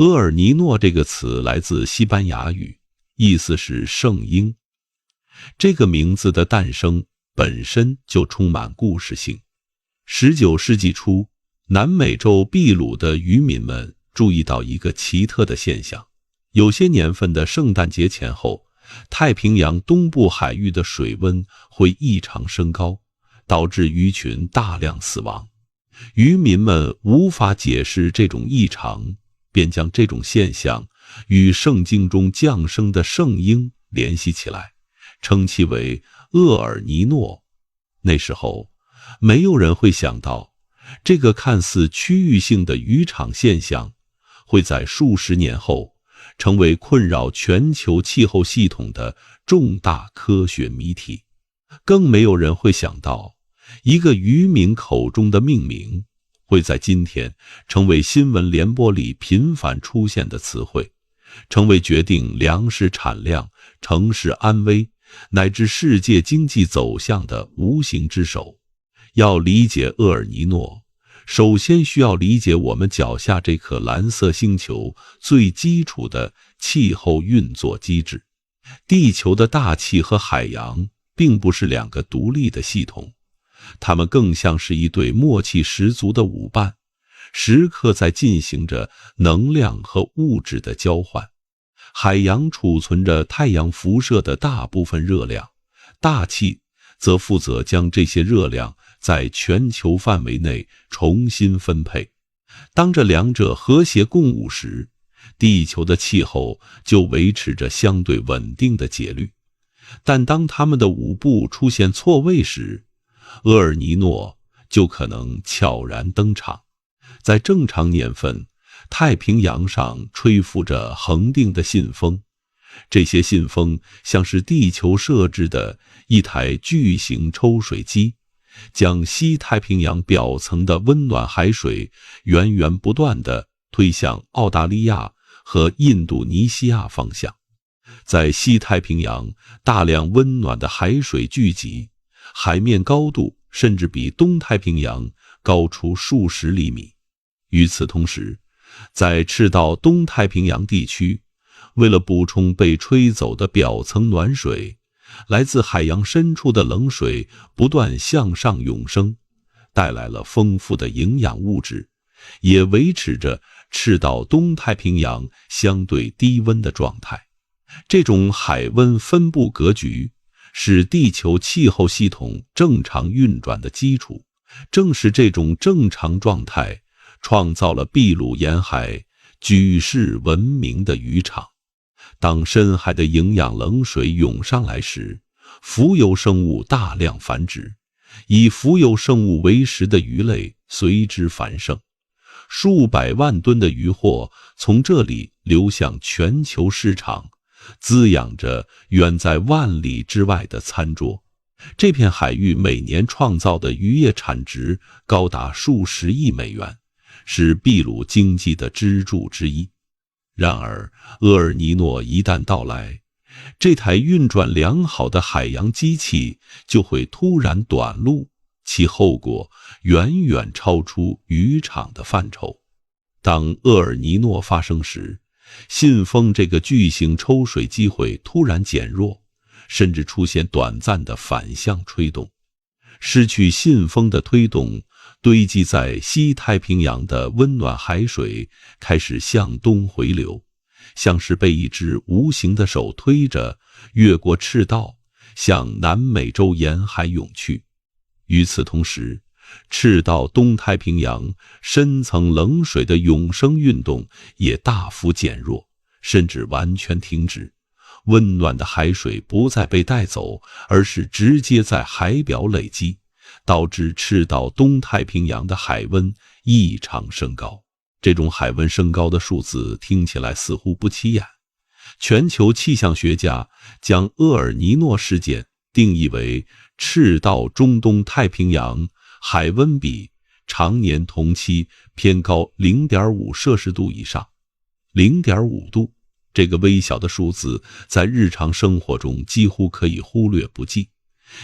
厄尔尼诺这个词来自西班牙语，意思是圣婴。这个名字的诞生本身就充满故事性。19世纪初，南美洲秘鲁的渔民们注意到一个奇特的现象：有些年份的圣诞节前后，太平洋东部海域的水温会异常升高，导致鱼群大量死亡。渔民们无法解释这种异常，便将这种现象与圣经中降生的圣婴联系起来，称其为厄尔尼诺。那时候，没有人会想到，这个看似区域性的渔场现象，会在数十年后成为困扰全球气候系统的重大科学谜题。更没有人会想到，一个渔民口中的命名，会在今天成为新闻联播里频繁出现的词汇，成为决定粮食产量、城市安危乃至世界经济走向的无形之手。要理解厄尔尼诺，首先需要理解我们脚下这颗蓝色星球最基础的气候运作机制。地球的大气和海洋并不是两个独立的系统，它们更像是一对默契十足的舞伴，时刻在进行着能量和物质的交换。海洋储存着太阳辐射的大部分热量，大气则负责将这些热量在全球范围内重新分配。当这两者和谐共舞时，地球的气候就维持着相对稳定的节律。但当它们的舞步出现错位时，厄尔尼诺就可能悄然登场。在正常年份，太平洋上吹拂着恒定的信风，这些信风像是地球设置的一台巨型抽水机，将西太平洋表层的温暖海水源源不断地推向澳大利亚和印度尼西亚方向。在西太平洋，大量温暖的海水聚集，海面高度甚至比东太平洋高出数十厘米。与此同时，在赤道东太平洋地区，为了补充被吹走的表层暖水，来自海洋深处的冷水不断向上涌升，带来了丰富的营养物质，也维持着赤道东太平洋相对低温的状态。这种海温分布格局是地球气候系统正常运转的基础。正是这种正常状态创造了秘鲁沿海举世闻名的渔场。当深海的营养冷水涌上来时，浮游生物大量繁殖，以浮游生物为食的鱼类随之繁盛。数百万吨的渔获从这里流向全球市场，滋养着远在万里之外的餐桌。这片海域每年创造的渔业产值高达数十亿美元，是秘鲁经济的支柱之一。然而，厄尔尼诺一旦到来，这台运转良好的海洋机器就会突然短路，其后果远远超出渔场的范畴。当厄尔尼诺发生时，信风这个巨型抽水机会突然减弱，甚至出现短暂的反向吹动。失去信风的推动，堆积在西太平洋的温暖海水开始向东回流，像是被一只无形的手推着越过赤道，向南美洲沿海涌去。与此同时，赤道东太平洋深层冷水的涌升运动也大幅减弱，甚至完全停止。温暖的海水不再被带走，而是直接在海表累积，导致赤道东太平洋的海温异常升高。这种海温升高的数字听起来似乎不起眼。全球气象学家将厄尔尼诺事件定义为赤道中东太平洋海温比常年同期偏高 0.5 摄氏度以上。0.5 度这个微小的数字在日常生活中几乎可以忽略不计。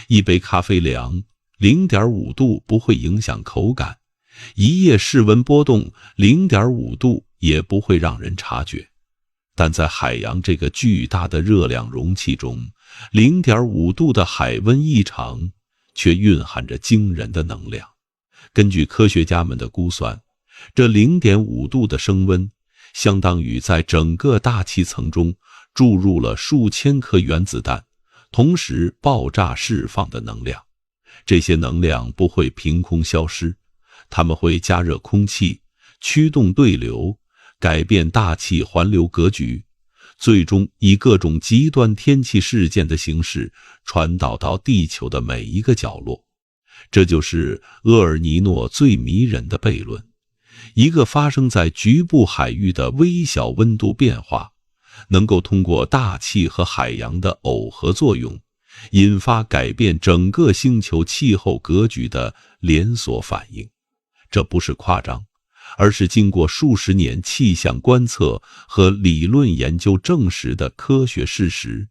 一杯咖啡凉 0.5 度不会影响口感，一夜室温波动 0.5 度也不会让人察觉。但在海洋这个巨大的热量容器中， 0.5度的海温异常却蕴含着惊人的能量。根据科学家们的估算，这 0.5度的升温相当于在整个大气层中注入了数千颗原子弹，同时爆炸释放的能量。这些能量不会凭空消失，它们会加热空气，驱动对流，改变大气环流格局，最终以各种极端天气事件的形式传导到地球的每一个角落。这就是厄尔尼诺最迷人的悖论：一个发生在局部海域的微小温度变化，能够通过大气和海洋的耦合作用，引发改变整个星球气候格局的连锁反应。这不是夸张，而是经过数十年气象观测和理论研究证实的科学事实。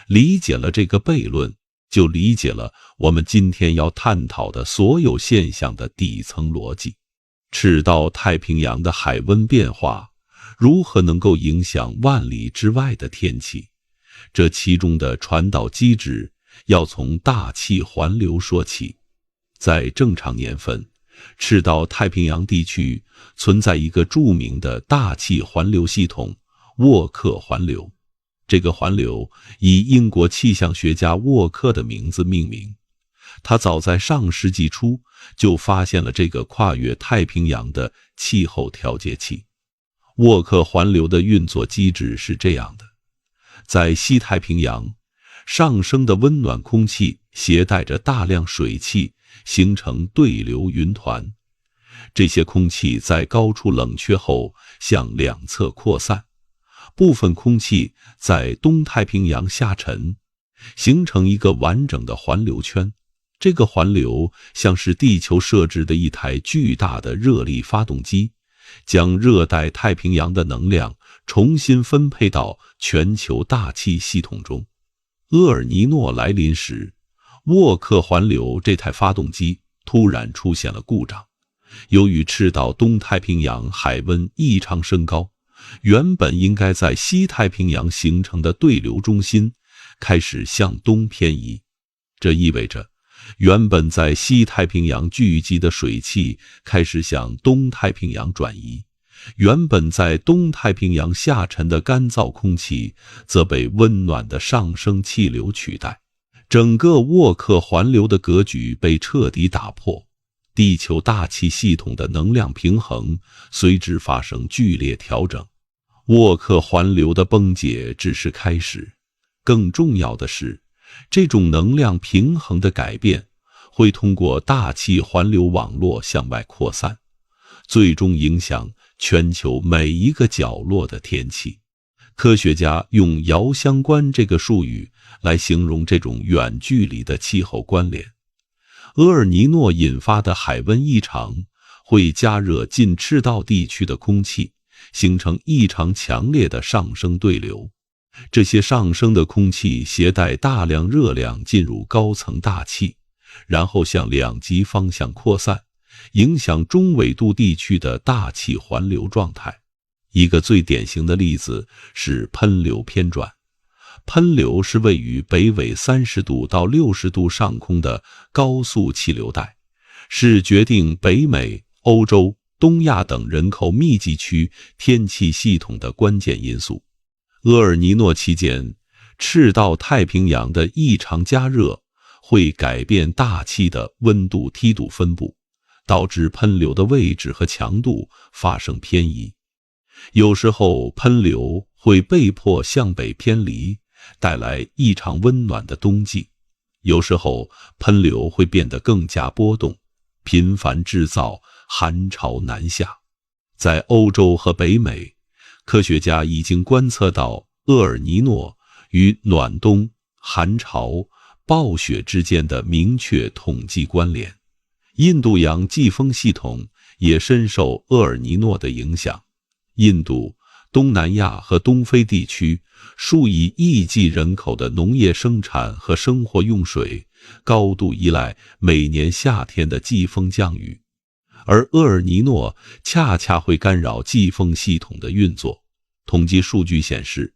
理解了这个悖论，就理解了我们今天要探讨的所有现象的底层逻辑。赤道太平洋的海温变化如何能够影响万里之外的天气？这其中的传导机制要从大气环流说起。在正常年份，赤道太平洋地区存在一个著名的大气环流系统——沃克环流。这个环流以英国气象学家沃克的名字命名。他早在上世纪初就发现了这个跨越太平洋的气候调节器。沃克环流的运作机制是这样的：在西太平洋，上升的温暖空气携带着大量水汽，形成对流云团。这些空气在高处冷却后向两侧扩散，部分空气在东太平洋下沉，形成一个完整的环流圈。这个环流像是地球设置的一台巨大的热力发动机，将热带太平洋的能量重新分配到全球大气系统中。厄尔尼诺来临时，沃克环流这台发动机突然出现了故障。由于赤道东太平洋海温异常升高，原本应该在西太平洋形成的对流中心开始向东偏移。这意味着原本在西太平洋聚集的水汽开始向东太平洋转移，原本在东太平洋下沉的干燥空气则被温暖的上升气流取代。整个沃克环流的格局被彻底打破，地球大气系统的能量平衡随之发生剧烈调整。沃克环流的崩解只是开始，更重要的是，这种能量平衡的改变会通过大气环流网络向外扩散，最终影响全球每一个角落的天气。科学家用遥相关这个术语来形容这种远距离的气候关联。厄尔尼诺引发的海温异常会加热近赤道地区的空气，形成异常强烈的上升对流。这些上升的空气携带大量热量进入高层大气，然后向两极方向扩散，影响中纬度地区的大气环流状态。一个最典型的例子是喷流偏转。喷流是位于北纬30度到60度上空的高速气流带，是决定北美、欧洲、东亚等人口密集区天气系统的关键因素。厄尔尼诺期间，赤道太平洋的异常加热会改变大气的温度梯度分布，导致喷流的位置和强度发生偏移。有时候喷流会被迫向北偏离，带来异常温暖的冬季；有时候喷流会变得更加波动，频繁制造寒潮南下。在欧洲和北美，科学家已经观测到厄尔尼诺与暖冬、寒潮、暴雪之间的明确统计关联。印度洋季风系统也深受厄尔尼诺的影响。印度、东南亚和东非地区数以亿计人口的农业生产和生活用水高度依赖每年夏天的季风降雨，而厄尔尼诺恰恰会干扰季风系统的运作。统计数据显示，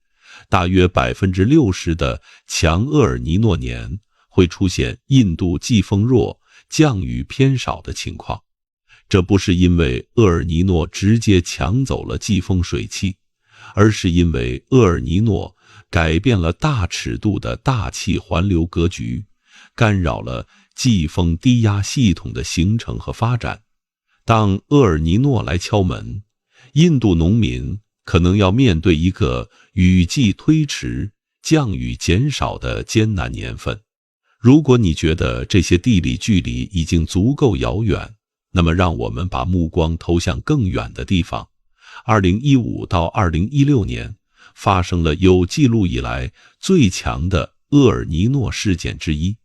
大约 60% 的强厄尔尼诺年会出现印度季风弱、降雨偏少的情况。这不是因为厄尔尼诺直接抢走了季风水汽，而是因为厄尔尼诺改变了大尺度的大气环流格局，干扰了季风低压系统的形成和发展。当厄尔尼诺来敲门，印度农民可能要面对一个雨季推迟、降雨减少的艰难年份。如果你觉得这些地理距离已经足够遥远，那么让我们把目光投向更远的地方。2015到2016年发生了有记录以来最强的厄尔尼诺事件之一。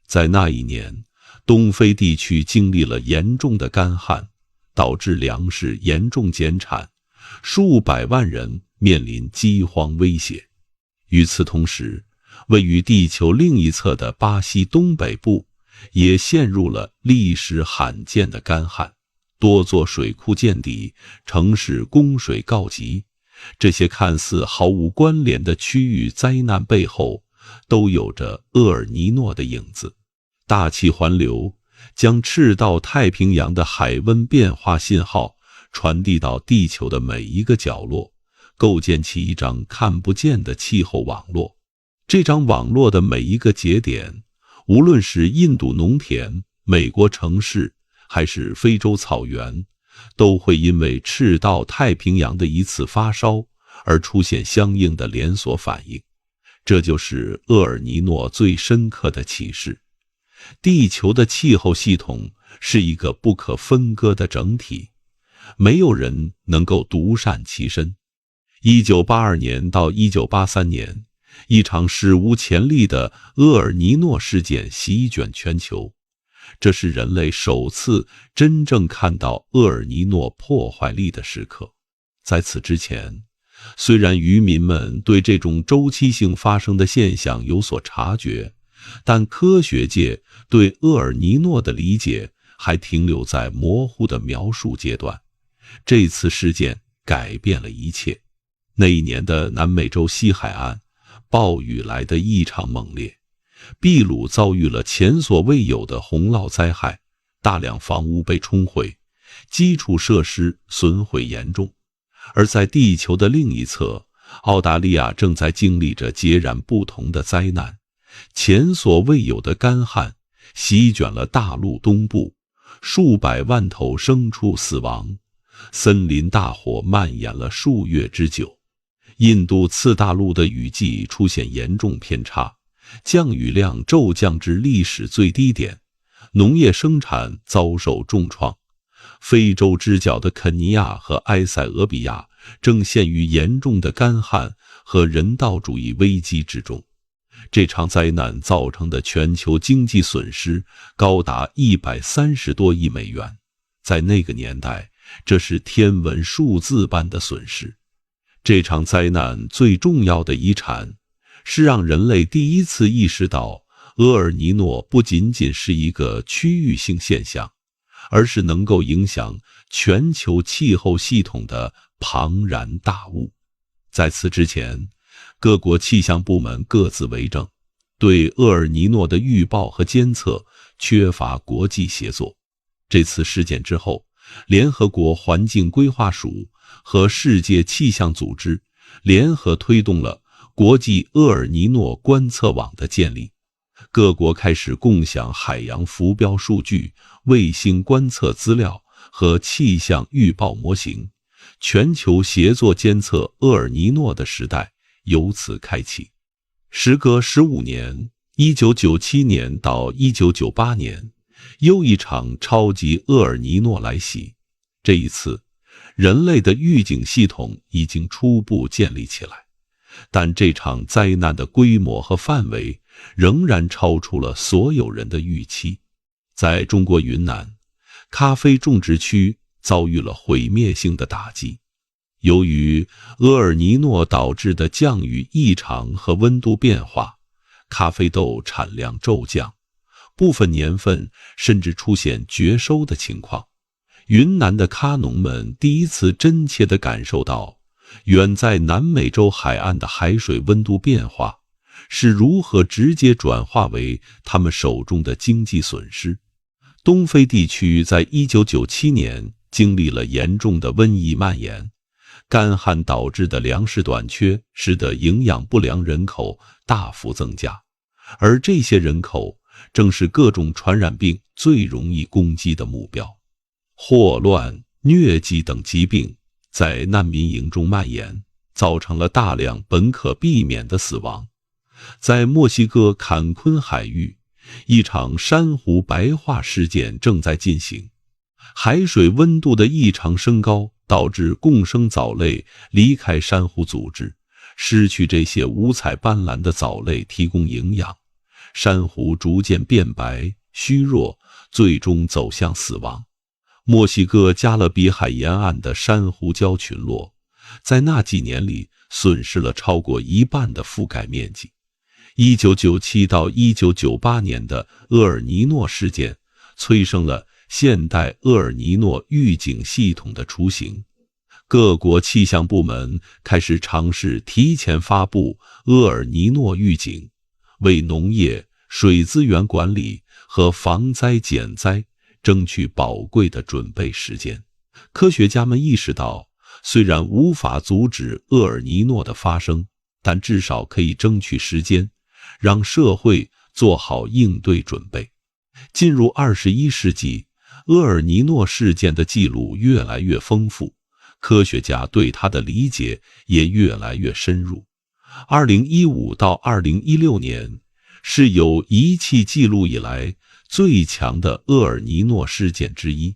在那一年，东非地区经历了严重的干旱，导致粮食严重减产，数百万人面临饥荒威胁。与此同时，位于地球另一侧的巴西东北部也陷入了历史罕见的干旱，多座水库见底，城市供水告急。这些看似毫无关联的区域灾难背后，都有着厄尔尼诺的影子。大气环流将赤道太平洋的海温变化信号传递到地球的每一个角落，构建起一张看不见的气候网络。这张网络的每一个节点，无论是印度农田、美国城市，还是非洲草原，都会因为赤道太平洋的一次发烧而出现相应的连锁反应。这就是厄尔尼诺最深刻的启示。地球的气候系统是一个不可分割的整体，没有人能够独善其身。1982年到1983年，一场史无前例的厄尔尼诺事件席卷全球，这是人类首次真正看到厄尔尼诺破坏力的时刻。在此之前，虽然渔民们对这种周期性发生的现象有所察觉，但科学界对厄尔尼诺的理解还停留在模糊的描述阶段。这次事件改变了一切。那一年的南美洲西海岸，暴雨来得异常猛烈，秘鲁遭遇了前所未有的洪涝灾害，大量房屋被冲毁，基础设施损毁严重。而在地球的另一侧，澳大利亚正在经历着截然不同的灾难。前所未有的干旱席卷了大陆东部，数百万头牲畜死亡，森林大火蔓延了数月之久。印度次大陆的雨季出现严重偏差，降雨量骤降至历史最低点，农业生产遭受重创。非洲之角的肯尼亚和埃塞俄比亚正陷于严重的干旱和人道主义危机之中。这场灾难造成的全球经济损失高达130多亿美元，在那个年代，这是天文数字般的损失。这场灾难最重要的遗产，是让人类第一次意识到，厄尔尼诺不仅仅是一个区域性现象，而是能够影响全球气候系统的庞然大物。在此之前，各国气象部门各自为政，对厄尔尼诺的预报和监测缺乏国际协作。这次事件之后，联合国环境规划署和世界气象组织联合推动了国际厄尔尼诺观测网的建立，各国开始共享海洋浮标数据、卫星观测资料和气象预报模型，全球协作监测厄尔尼诺的时代由此开启。时隔15年，1997年到1998年，又一场超级厄尔尼诺来袭。这一次，人类的预警系统已经初步建立起来，但这场灾难的规模和范围仍然超出了所有人的预期。在中国云南，咖啡种植区遭遇了毁灭性的打击。由于厄尔尼诺导致的降雨异常和温度变化，咖啡豆产量骤降，部分年份甚至出现绝收的情况。云南的咖农们第一次真切地感受到，远在南美洲海岸的海水温度变化是如何直接转化为他们手中的经济损失。东非地区在1997年经历了严重的瘟疫蔓延，干旱导致的粮食短缺使得营养不良人口大幅增加，而这些人口正是各种传染病最容易攻击的目标。霍乱、疟疾等疾病在难民营中蔓延，造成了大量本可避免的死亡。在墨西哥坎昆海域，一场珊瑚白化事件正在进行。海水温度的异常升高导致共生藻类离开珊瑚组织，失去这些五彩斑斓的藻类提供营养，珊瑚逐渐变白、虚弱，最终走向死亡。墨西哥加勒比海沿岸的珊瑚礁群落在那几年里损失了超过一半的覆盖面积。1997到1998年的厄尔尼诺事件催生了现代厄尔尼诺预警系统的雏形，各国气象部门开始尝试提前发布厄尔尼诺预警，为农业、水资源管理和防灾减灾争取宝贵的准备时间。科学家们意识到，虽然无法阻止厄尔尼诺的发生，但至少可以争取时间，让社会做好应对准备。进入21世纪，厄尔尼诺事件的记录越来越丰富，科学家对它的理解也越来越深入。2015到2016年是有仪器记录以来最强的厄尔尼诺事件之一。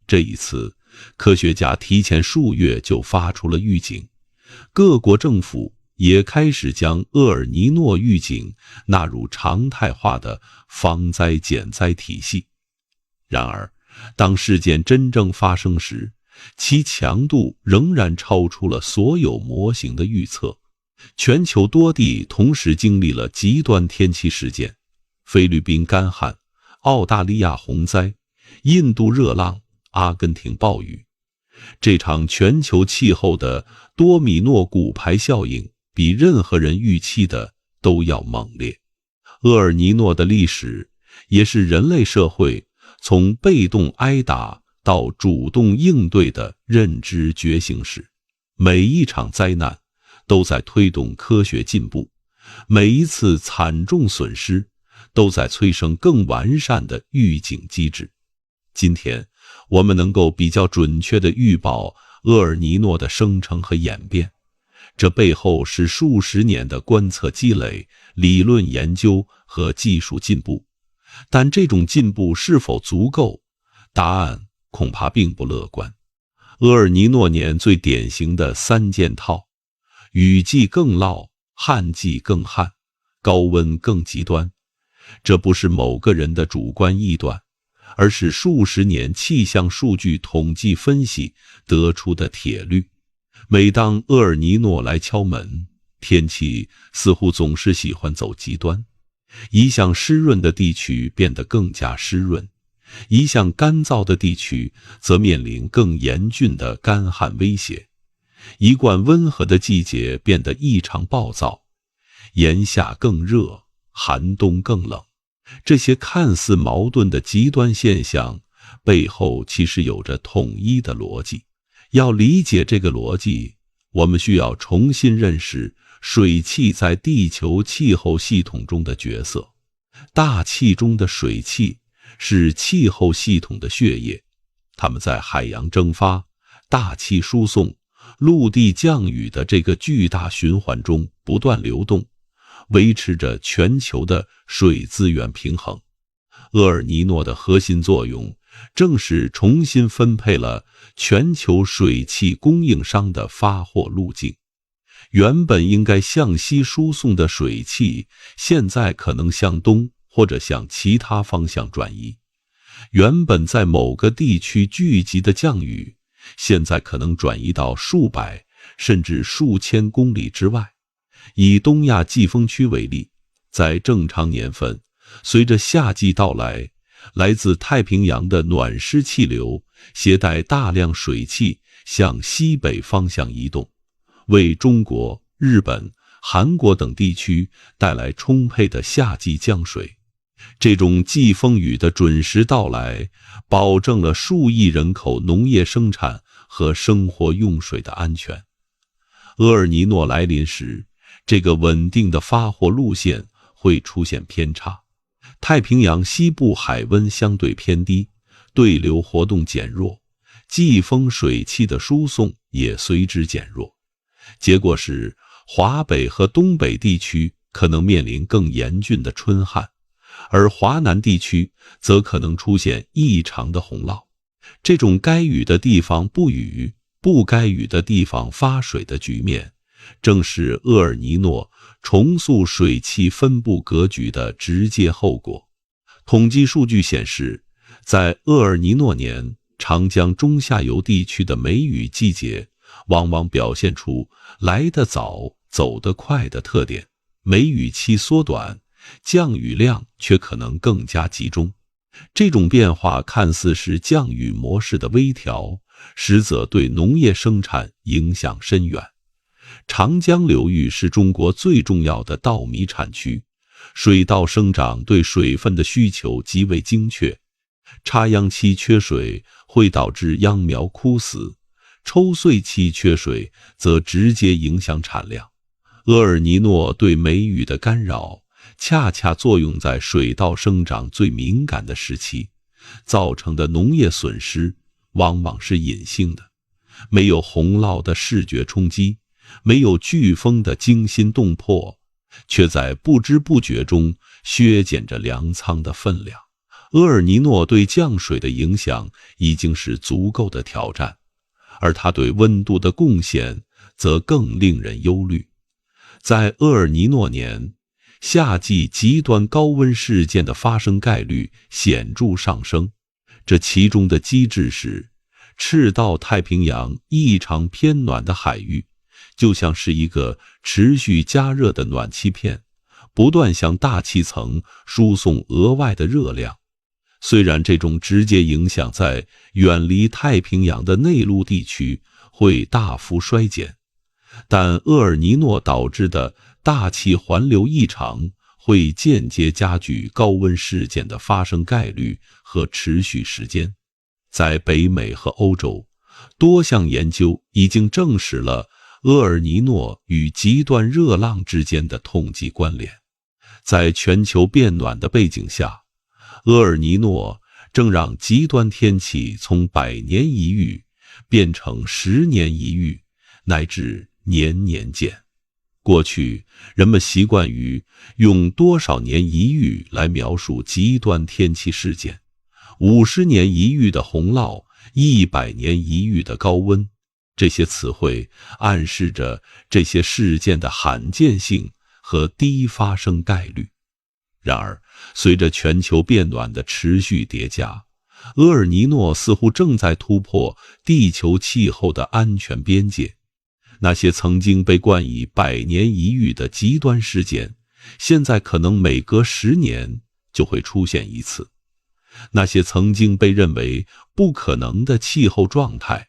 这一次，科学家提前数月就发出了预警，各国政府也开始将厄尔尼诺预警纳入常态化的防灾减灾体系。然而，当事件真正发生时，其强度仍然超出了所有模型的预测。全球多地同时经历了极端天气事件，菲律宾干旱、澳大利亚洪灾、印度热浪、阿根廷暴雨。这场全球气候的多米诺骨牌效应比任何人预期的都要猛烈。厄尔尼诺的历史也是人类社会从被动挨打到主动应对的认知觉醒史。每一场灾难都在推动科学进步，每一次惨重损失都在催生更完善的预警机制。今天，我们能够比较准确地预报厄尔尼诺的生成和演变，这背后是数十年的观测积累、理论研究和技术进步。但这种进步是否足够？答案恐怕并不乐观。厄尔尼诺年最典型的三件套：雨季更涝，旱季更旱，高温更极端。这不是某个人的主观臆断，而是数十年气象数据统计分析得出的铁律。每当厄尔尼诺来敲门，天气似乎总是喜欢走极端。一向湿润的地区变得更加湿润，一向干燥的地区则面临更严峻的干旱威胁。一贯温和的季节变得异常暴躁，炎夏更热，寒冬更冷。这些看似矛盾的极端现象背后其实有着统一的逻辑。要理解这个逻辑，我们需要重新认识水汽在地球气候系统中的角色。大气中的水汽是气候系统的血液，它们在海洋蒸发、大气输送、陆地降雨的这个巨大循环中不断流动，维持着全球的水资源平衡。厄尔尼诺的核心作用正是重新分配了全球水汽供应商的发货路径。原本应该向西输送的水汽，现在可能向东或者向其他方向转移。原本在某个地区聚集的降雨，现在可能转移到数百甚至数千公里之外。以东亚季风区为例，在正常年份，随着夏季到来，来自太平洋的暖湿气流携带大量水汽向西北方向移动，为中国、日本、韩国等地区带来充沛的夏季降水。这种季风雨的准时到来，保证了数亿人口农业生产和生活用水的安全。厄尔尼诺来临时，这个稳定的发货路线会出现偏差，太平洋西部海温相对偏低，对流活动减弱，季风水汽的输送也随之减弱。结果是，华北和东北地区可能面临更严峻的春旱，而华南地区则可能出现异常的洪涝。这种该雨的地方不雨，不该雨的地方发水的局面，正是厄尔尼诺重塑水汽分布格局的直接后果。统计数据显示，在厄尔尼诺年，长江中下游地区的梅雨季节往往表现出来得早、走得快的特点，梅雨期缩短，降雨量却可能更加集中。这种变化看似是降雨模式的微调，实则对农业生产影响深远。长江流域是中国最重要的稻米产区，水稻生长对水分的需求极为精确，插秧期缺水会导致秧苗枯死，抽穗期缺水则直接影响产量。厄尔尼诺对梅雨的干扰恰恰作用在水稻生长最敏感的时期，造成的农业损失往往是隐性的，没有洪涝的视觉冲击，没有飓风的惊心动魄，却在不知不觉中削减着粮仓的分量。厄尔尼诺对降水的影响已经是足够的挑战，而它对温度的贡献则更令人忧虑。在厄尔尼诺年，夏季极端高温事件的发生概率显著上升，这其中的机制是，赤道太平洋异常偏暖的海域就像是一个持续加热的暖气片，不断向大气层输送额外的热量。虽然这种直接影响在远离太平洋的内陆地区会大幅衰减，但厄尔尼诺导致的大气环流异常会间接加剧高温事件的发生概率和持续时间。在北美和欧洲，多项研究已经证实了厄尔尼诺与极端热浪之间的统计关联。在全球变暖的背景下，厄尔尼诺正让极端天气从100年一遇变成10年一遇，乃至年年见。过去，人们习惯于用多少年一遇来描述极端天气事件，50年一遇的洪涝，100年一遇的高温，这些词汇暗示着这些事件的罕见性和低发生概率。然而，随着全球变暖的持续叠加，厄尔尼诺似乎正在突破地球气候的安全边界。那些曾经被冠以100年一遇的极端事件，现在可能每隔10年就会出现一次。那些曾经被认为不可能的气候状态，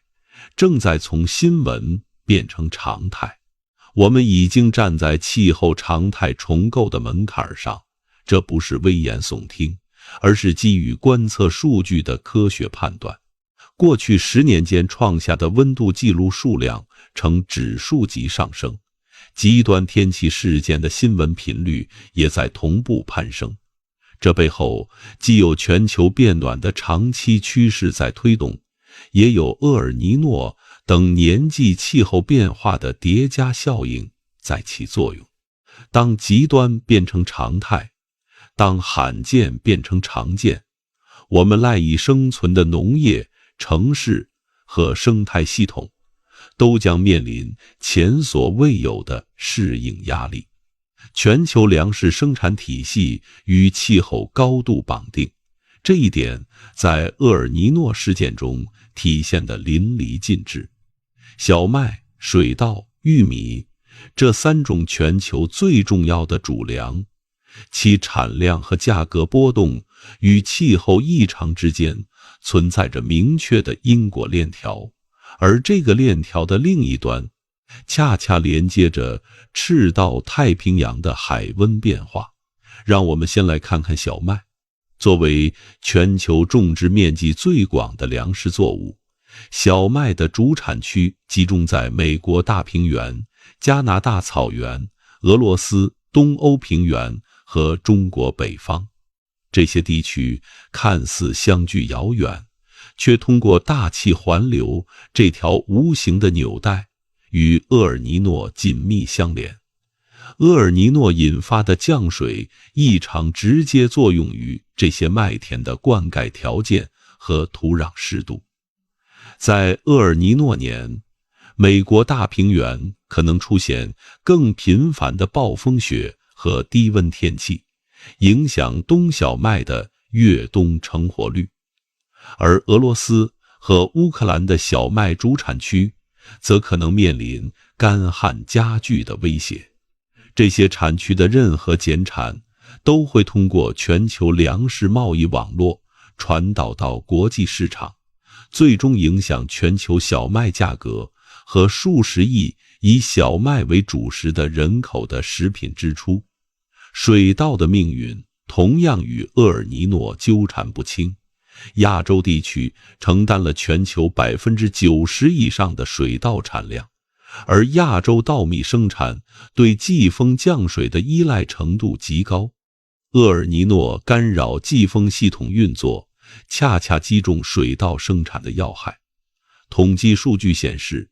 正在从新闻变成常态。我们已经站在气候常态重构的门槛上，这不是危言耸听，而是基于观测数据的科学判断。过去10年间创下的温度记录数量呈指数级上升，极端天气事件的新闻频率也在同步攀升。这背后既有全球变暖的长期趋势在推动，也有厄尔尼诺等年纪气候变化的叠加效应在起作用。当极端变成常态，当罕见变成常见，我们赖以生存的农业、城市和生态系统都将面临前所未有的适应压力。全球粮食生产体系与气候高度绑定，这一点在厄尔尼诺事件中体现得淋漓尽致。小麦、水稻、玉米这3种全球最重要的主粮，其产量和价格波动与气候异常之间存在着明确的因果链条，而这个链条的另一端恰恰连接着赤道太平洋的海温变化。让我们先来看看小麦。作为全球种植面积最广的粮食作物，小麦的主产区集中在美国大平原、加拿大草原、俄罗斯、东欧平原和中国北方。这些地区看似相距遥远，却通过大气环流这条无形的纽带，与厄尔尼诺紧密相连。厄尔尼诺引发的降水异常直接作用于这些麦田的灌溉条件和土壤湿度。在厄尔尼诺年，美国大平原可能出现更频繁的暴风雪和低温天气，影响冬小麦的越冬成活率。而俄罗斯和乌克兰的小麦主产区则可能面临干旱加剧的威胁。这些产区的任何减产都会通过全球粮食贸易网络传导到国际市场，最终影响全球小麦价格和数十亿以小麦为主食的人口的食品支出。水稻的命运同样与厄尔尼诺纠缠不清。亚洲地区承担了全球90%以上的水稻产量，而亚洲稻米生产对季风降水的依赖程度极高。厄尔尼诺干扰季风系统运作，恰恰击中水稻生产的要害。统计数据显示，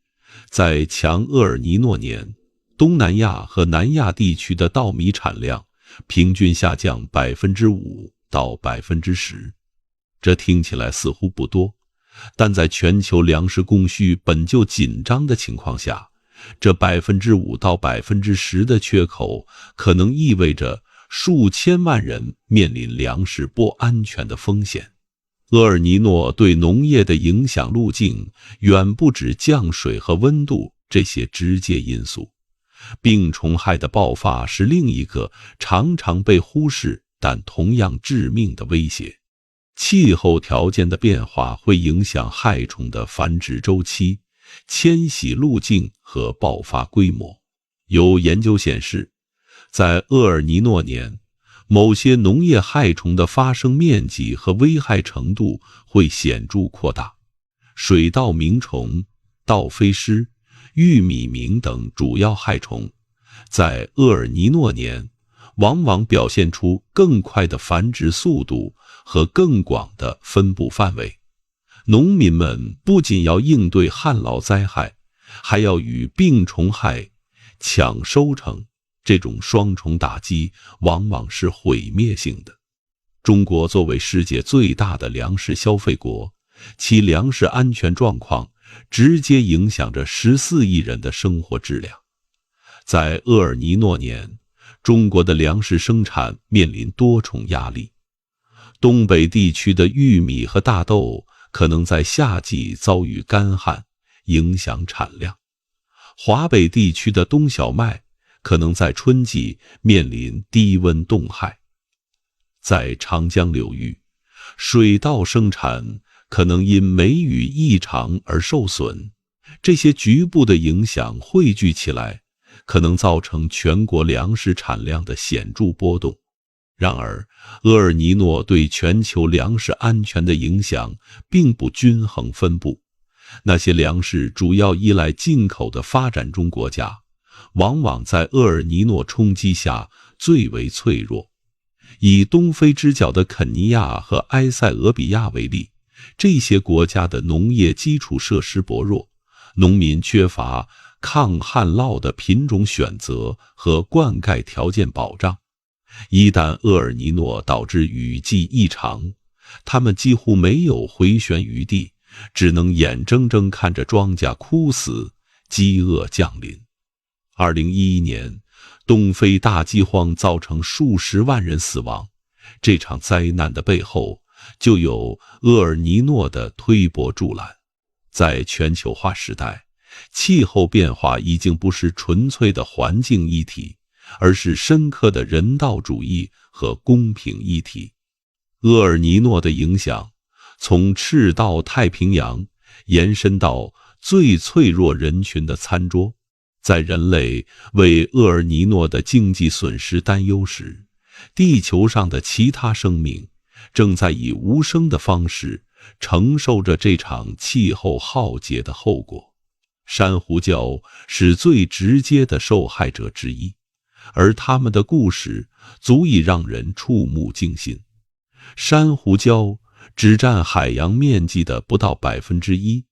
在强厄尔尼诺年，东南亚和南亚地区的稻米产量平均下降5%到10%。这听起来似乎不多，但在全球粮食供需本就紧张的情况下，这5%到10%的缺口可能意味着数千万人面临粮食不安全的风险。厄尔尼诺对农业的影响路径远不止降水和温度这些直接因素，病虫害的爆发是另一个常常被忽视但同样致命的威胁。气候条件的变化会影响害虫的繁殖周期、迁徙路径和爆发规模。有研究显示，在厄尔尼诺年，某些农业害虫的发生面积和危害程度会显著扩大。水稻鸣虫、稻飞虱、玉米螟等主要害虫，在厄尔尼诺年往往表现出更快的繁殖速度和更广的分布范围。农民们不仅要应对旱涝灾害，还要与病虫害抢收成，这种双重打击往往是毁灭性的。中国作为世界最大的粮食消费国，其粮食安全状况直接影响着14亿人的生活质量。在厄尔尼诺年，中国的粮食生产面临多重压力。东北地区的玉米和大豆可能在夏季遭遇干旱，影响产量。华北地区的冬小麦可能在春季面临低温冻害。在长江流域，水稻生产可能因梅雨异常而受损。这些局部的影响汇聚起来，可能造成全国粮食产量的显著波动。然而，厄尔尼诺对全球粮食安全的影响并不均衡分布。那些粮食主要依赖进口的发展中国家，往往在厄尔尼诺冲击下最为脆弱。以东非之角的肯尼亚和埃塞俄比亚为例，这些国家的农业基础设施薄弱，农民缺乏抗旱涝的品种选择和灌溉条件保障。一旦厄尔尼诺导致雨季异常，他们几乎没有回旋余地，只能眼睁睁看着庄稼枯死，饥饿降临。2011年，东非大饥荒造成数十万人死亡，这场灾难的背后就有厄尔尼诺的推波助澜。在全球化时代，气候变化已经不是纯粹的环境议题，而是深刻的人道主义和公平议题。厄尔尼诺的影响从赤道太平洋延伸到最脆弱人群的餐桌。在人类为厄尔尼诺的经济损失担忧时，地球上的其他生命正在以无声的方式承受着这场气候浩劫的后果。珊瑚礁是最直接的受害者之一，而他们的故事足以让人触目惊心。珊瑚礁只占海洋面积的不到1%，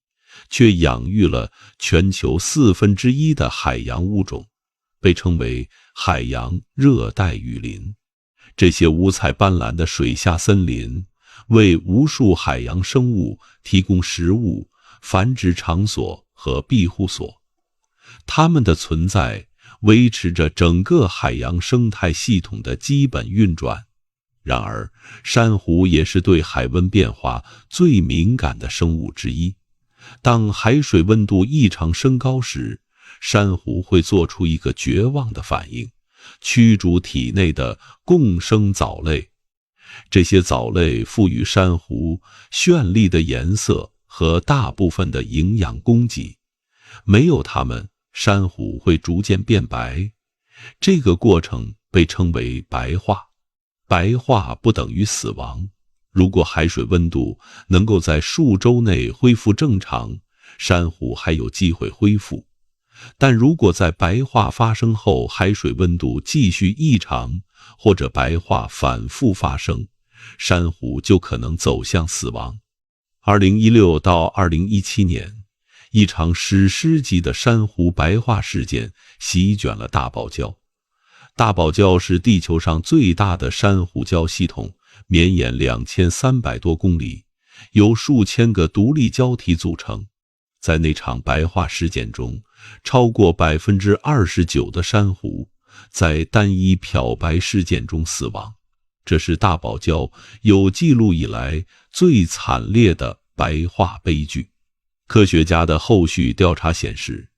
却养育了全球1/4的海洋物种，被称为海洋热带雨林。这些五彩斑斓的水下森林为无数海洋生物提供食物、繁殖场所和庇护所，它们的存在维持着整个海洋生态系统的基本运转。然而，珊瑚也是对海温变化最敏感的生物之一。当海水温度异常升高时，珊瑚会做出一个绝望的反应，驱逐体内的共生藻类。这些藻类赋予珊瑚绚丽的颜色和大部分的营养供给，没有它们，珊瑚会逐渐变白。这个过程被称为白化。白化不等于死亡。如果海水温度能够在数周内恢复正常，珊瑚还有机会恢复。但如果在白化发生后海水温度继续异常，或者白化反复发生，珊瑚就可能走向死亡。2016到2017年，一场史诗级的珊瑚白化事件席卷了大堡礁。大堡礁是地球上最大的珊瑚礁系统，绵延2300多公里，由数千个独立礁体组成。在那场白化事件中，超过29%的珊瑚在单一漂白事件中死亡。这是大堡礁有记录以来最惨烈的白化悲剧。科学家的后续调查显示，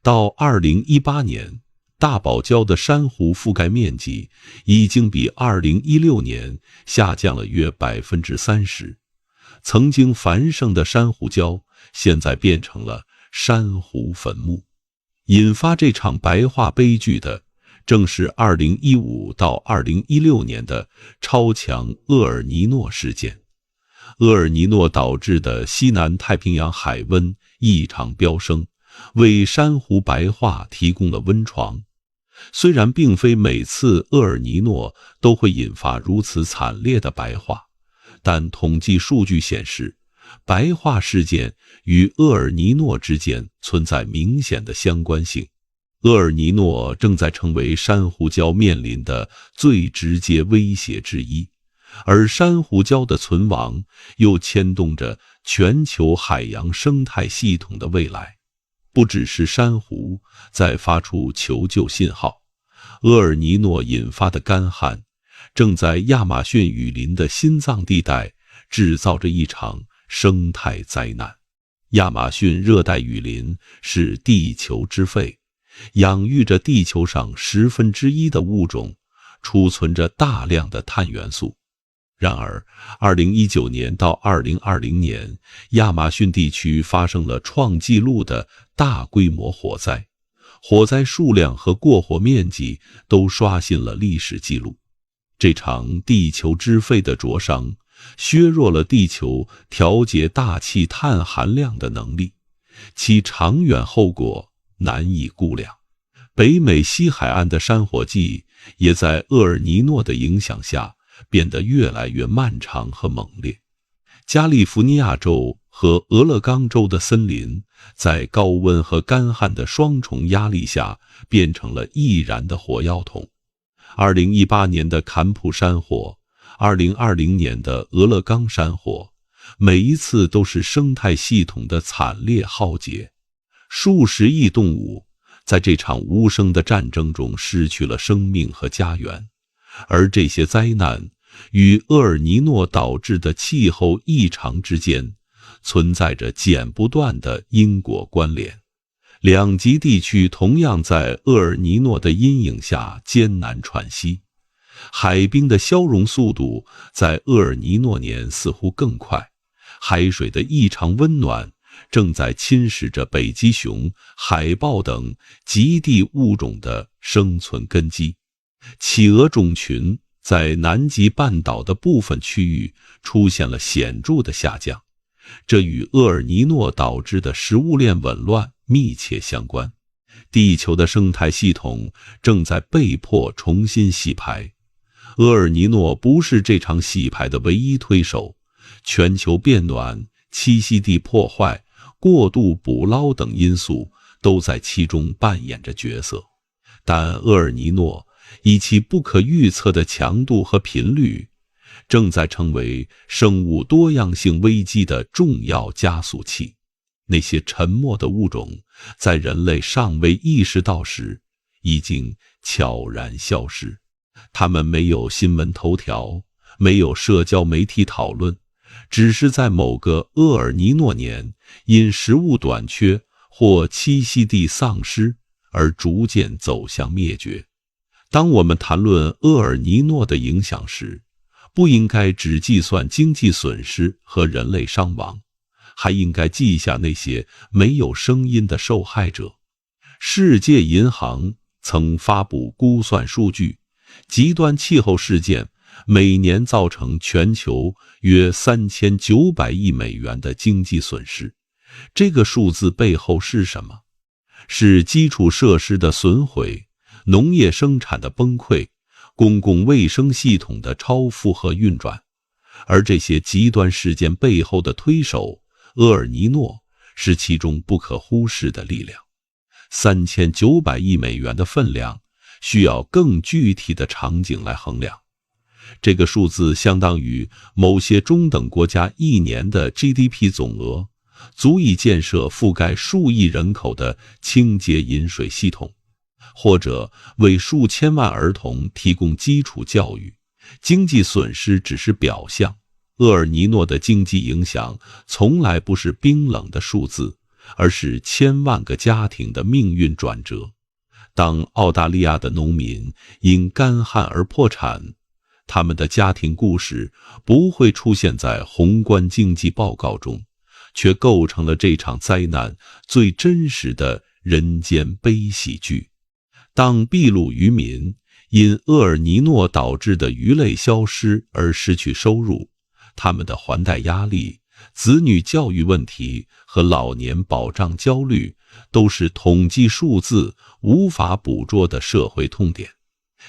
到2018年，大堡礁的珊瑚覆盖面积已经比2016年下降了约30%。曾经繁盛的珊瑚礁现在变成了珊瑚坟墓。引发这场白化悲剧的正是2015到2016年的超强厄尔尼诺事件。厄尔尼诺导致的西南太平洋海温异常飙升，为珊瑚白化提供了温床。虽然并非每次厄尔尼诺都会引发如此惨烈的白化，但统计数据显示，白化事件与厄尔尼诺之间存在明显的相关性。厄尔尼诺正在成为珊瑚礁面临的最直接威胁之一，而珊瑚礁的存亡又牵动着全球海洋生态系统的未来。不只是珊瑚在发出求救信号，厄尔尼诺引发的干旱正在亚马逊雨林的心脏地带制造着一场生态灾难。亚马逊热带雨林是地球之肺，养育着地球上1/10的物种，储存着大量的碳元素。然而2019年到2020年，亚马逊地区发生了创纪录的大规模火灾，火灾数量和过火面积都刷新了历史记录。这场地球之肺的灼伤削弱了地球调节大气碳含量的能力，其长远后果难以估量。北美西海岸的山火季也在厄尔尼诺的影响下变得越来越漫长和猛烈。加利福尼亚州和俄勒冈州的森林在高温和干旱的双重压力下变成了易燃的火药桶。2018年的坎普山火，2020年的俄勒冈山火，每一次都是生态系统的惨烈浩劫。数十亿动物在这场无声的战争中失去了生命和家园，而这些灾难与厄尔尼诺导致的气候异常之间存在着剪不断的因果关联。两极地区同样在厄尔尼诺的阴影下艰难喘息。海冰的消融速度在厄尔尼诺年似乎更快，海水的异常温暖正在侵蚀着北极熊、海豹等极地物种的生存根基。企鹅种群在南极半岛的部分区域出现了显著的下降，这与厄尔尼诺导致的食物链紊乱密切相关。地球的生态系统正在被迫重新洗牌。厄尔尼诺不是这场洗牌的唯一推手，全球变暖、栖息地破坏、过度捕捞等因素都在其中扮演着角色。但厄尔尼诺以其不可预测的强度和频率，正在成为生物多样性危机的重要加速器。那些沉默的物种，在人类尚未意识到时，已经悄然消失。它们没有新闻头条，没有社交媒体讨论，只是在某个厄尔尼诺年，因食物短缺或栖息地丧失而逐渐走向灭绝。当我们谈论厄尔尼诺的影响时，不应该只计算经济损失和人类伤亡，还应该记下那些没有声音的受害者。世界银行曾发布估算数据，极端气候事件每年造成全球约3900亿美元的经济损失。这个数字背后是什么？是基础设施的损毁、农业生产的崩溃、公共卫生系统的超负荷运转。而这些极端事件背后的推手厄尔尼诺是其中不可忽视的力量。3900亿美元的分量需要更具体的场景来衡量。这个数字相当于某些中等国家一年的 GDP 总额，足以建设覆盖数亿人口的清洁饮水系统，或者为数千万儿童提供基础教育。经济损失只是表象，厄尔尼诺的经济影响从来不是冰冷的数字，而是千万个家庭的命运转折。当澳大利亚的农民因干旱而破产，他们的家庭故事不会出现在宏观经济报告中，却构成了这场灾难最真实的人间悲喜剧。当秘鲁渔民因厄尔尼诺导致的鱼类消失而失去收入，他们的还贷压力、子女教育问题和老年保障焦虑都是统计数字无法捕捉的社会痛点。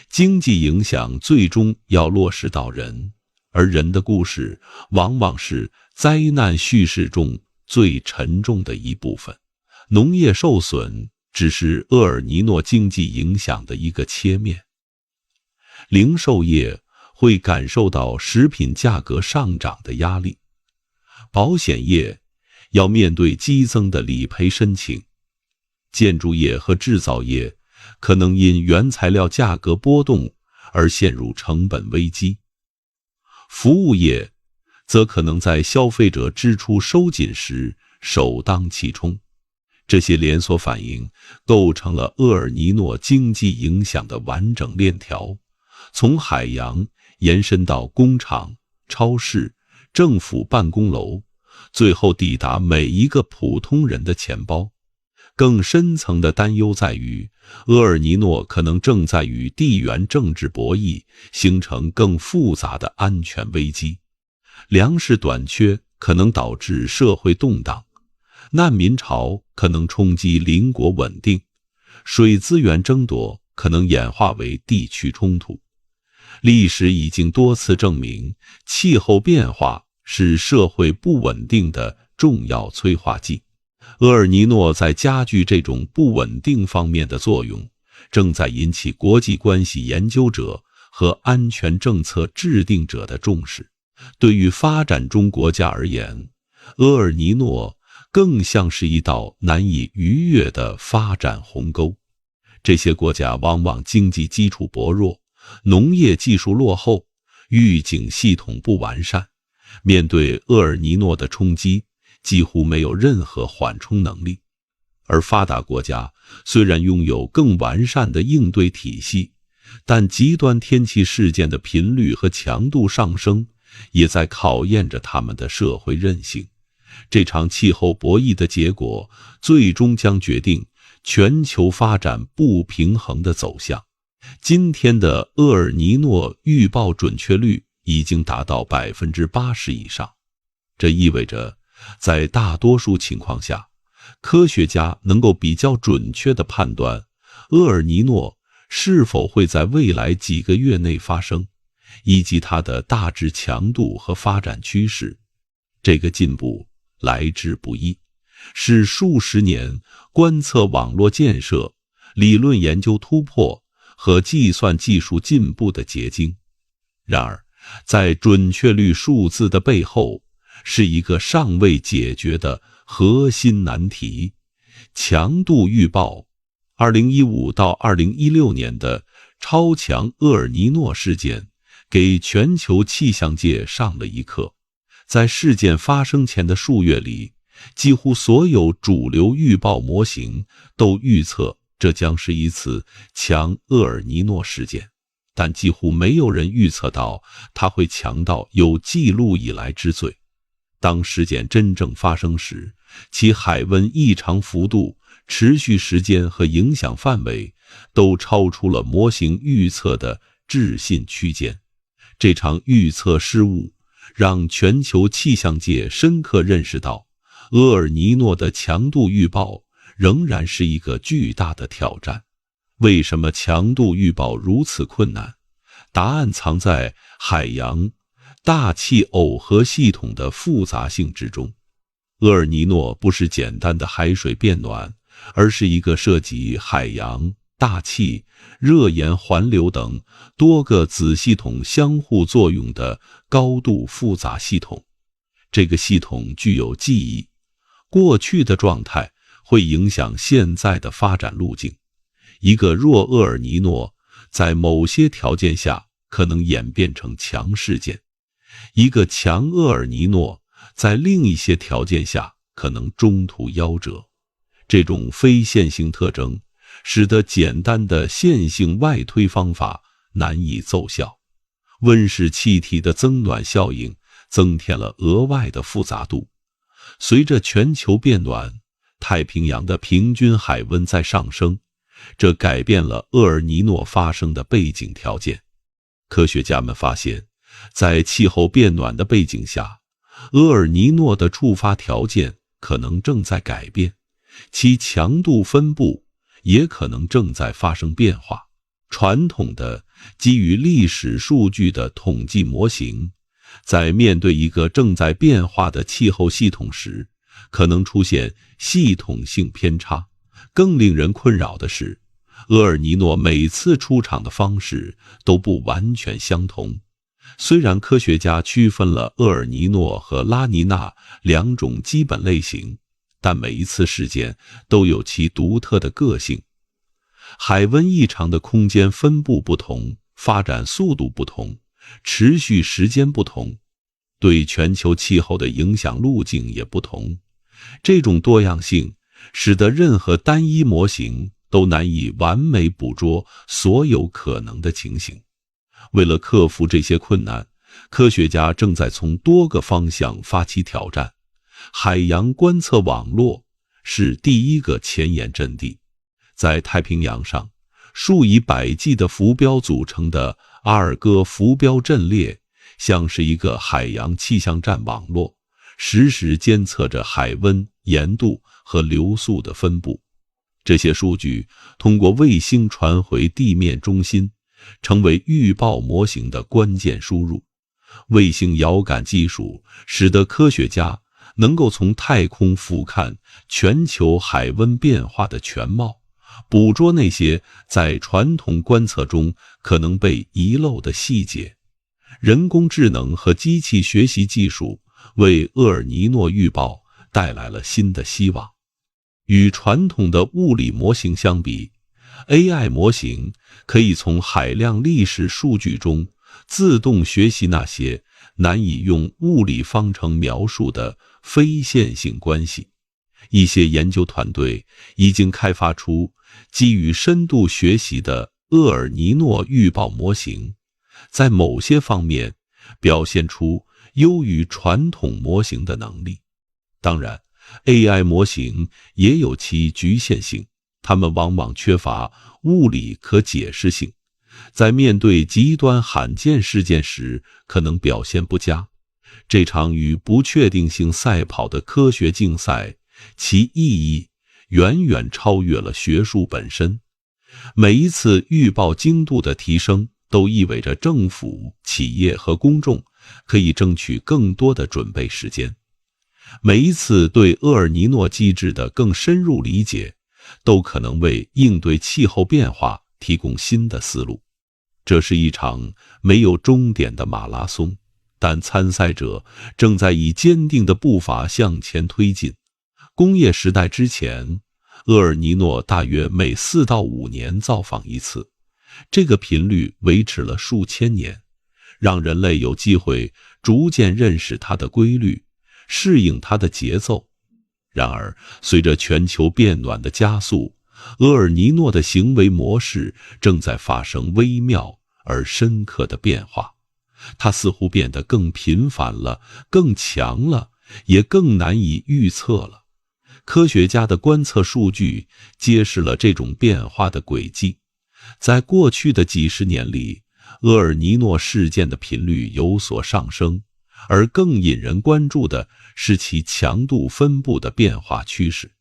经济影响最终要落实到人，而人的故事往往是灾难叙事中最沉重的一部分。农业受损只是厄尔尼诺经济影响的一个切面。零售业会感受到食品价格上涨的压力，保险业要面对激增的理赔申请，建筑业和制造业可能因原材料价格波动而陷入成本危机，服务业则可能在消费者支出收紧时首当其冲。这些连锁反应构成了厄尔尼诺经济影响的完整链条，从海洋延伸到工厂、超市、政府办公楼，最后抵达每一个普通人的钱包。更深层的担忧在于，厄尔尼诺可能正在与地缘政治博弈，形成更复杂的安全危机。粮食短缺可能导致社会动荡，难民潮可能冲击邻国稳定，水资源争夺可能演化为地区冲突。历史已经多次证明，气候变化是社会不稳定的重要催化剂。厄尔尼诺在加剧这种不稳定方面的作用，正在引起国际关系研究者和安全政策制定者的重视。对于发展中国家而言，厄尔尼诺更像是一道难以逾越的发展鸿沟。这些国家往往经济基础薄弱，农业技术落后，预警系统不完善，面对厄尔尼诺的冲击几乎没有任何缓冲能力。而发达国家虽然拥有更完善的应对体系，但极端天气事件的频率和强度上升，也在考验着他们的社会韧性。这场气候博弈的结果，最终将决定全球发展不平衡的走向。今天的厄尔尼诺预报准确率已经达到 80% 以上，这意味着在大多数情况下，科学家能够比较准确地判断厄尔尼诺是否会在未来几个月内发生，以及它的大致强度和发展趋势。这个进步来之不易，是数十年观测网络建设、理论研究突破和计算技术进步的结晶。然而，在准确率数字的背后，是一个尚未解决的核心难题——强度预报。2015到2016年的超强厄尔尼诺事件给全球气象界上了一课。在事件发生前的数月里，几乎所有主流预报模型都预测这将是一次强厄尔尼诺事件，但几乎没有人预测到它会强到有记录以来之最。当事件真正发生时，其海温异常幅度、持续时间和影响范围都超出了模型预测的置信区间。这场预测失误让全球气象界深刻认识到，厄尔尼诺的强度预报仍然是一个巨大的挑战。为什么强度预报如此困难？答案藏在海洋、大气耦合系统的复杂性之中。厄尔尼诺不是简单的海水变暖，而是一个涉及海洋、大气、热盐环流等多个子系统相互作用的高度复杂系统。这个系统具有记忆，过去的状态会影响现在的发展路径。一个弱厄尔尼诺在某些条件下可能演变成强事件，一个强厄尔尼诺在另一些条件下可能中途夭折。这种非线性特征使得简单的线性外推方法难以奏效。温室气体的增暖效应增添了额外的复杂度。随着全球变暖，太平洋的平均海温在上升，这改变了厄尔尼诺发生的背景条件。科学家们发现，在气候变暖的背景下，厄尔尼诺的触发条件可能正在改变，其强度分布也可能正在发生变化。传统的基于历史数据的统计模型，在面对一个正在变化的气候系统时，可能出现系统性偏差。更令人困扰的是，厄尔尼诺每次出场的方式都不完全相同。虽然科学家区分了厄尔尼诺和拉尼娜两种基本类型，但每一次事件都有其独特的个性。海温异常的空间分布不同，发展速度不同，持续时间不同，对全球气候的影响路径也不同。这种多样性使得任何单一模型都难以完美捕捉所有可能的情形。为了克服这些困难，科学家正在从多个方向发起挑战。海洋观测网络是第一个前沿阵地。在太平洋上，数以百计的浮标组成的阿尔戈浮标阵列，像是一个海洋气象站网络，实时监测着海温、盐度和流速的分布。这些数据通过卫星传回地面中心，成为预报模型的关键输入。卫星遥感技术使得科学家能够从太空俯瞰全球海温变化的全貌，捕捉那些在传统观测中可能被遗漏的细节。人工智能和机器学习技术为厄尔尼诺预报带来了新的希望。与传统的物理模型相比， AI 模型可以从海量历史数据中自动学习那些难以用物理方程描述的非线性关系。一些研究团队已经开发出基于深度学习的厄尔尼诺预报模型，在某些方面表现出优于传统模型的能力。当然， AI 模型也有其局限性，它们往往缺乏物理可解释性，在面对极端罕见事件时可能表现不佳。这场与不确定性赛跑的科学竞赛，其意义远远超越了学术本身。每一次预报精度的提升，都意味着政府、企业和公众可以争取更多的准备时间。每一次对厄尔尼诺机制的更深入理解，都可能为应对气候变化提供新的思路。这是一场没有终点的马拉松，但参赛者正在以坚定的步伐向前推进。工业时代之前，厄尔尼诺大约每4到5年造访一次，这个频率维持了数千年，让人类有机会逐渐认识它的规律，适应它的节奏。然而，随着全球变暖的加速，厄尔尼诺的行为模式正在发生微妙而深刻的变化。它似乎变得更频繁了，更强了，也更难以预测了。科学家的观测数据揭示了这种变化的轨迹。在过去的几十年里，厄尔尼诺事件的频率有所上升，而更引人关注的是其强度分布的变化趋势。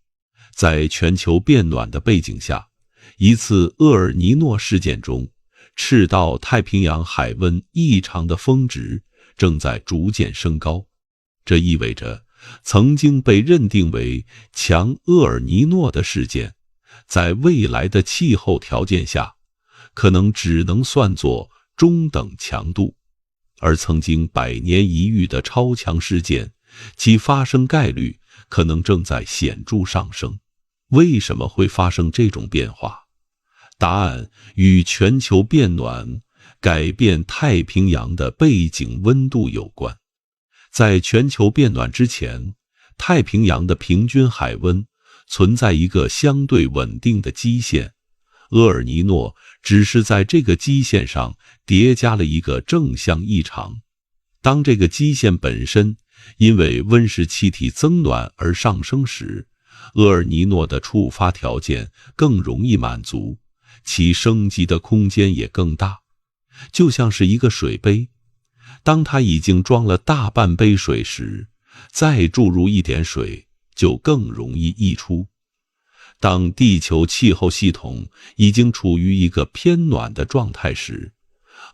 在全球变暖的背景下，一次厄尔尼诺事件中，赤道太平洋海温异常的峰值正在逐渐升高。这意味着曾经被认定为强厄尔尼诺的事件，在未来的气候条件下，可能只能算作中等强度。而曾经100年一遇的超强事件，其发生概率可能正在显著上升。为什么会发生这种变化？答案与全球变暖改变太平洋的背景温度有关。在全球变暖之前，太平洋的平均海温存在一个相对稳定的基线，厄尔尼诺只是在这个基线上叠加了一个正向异常。当这个基线本身因为温室气体增暖而上升时，厄尔尼诺的触发条件更容易满足，其升级的空间也更大。就像是一个水杯，当它已经装了大半杯水时，再注入一点水就更容易溢出。当地球气候系统已经处于一个偏暖的状态时，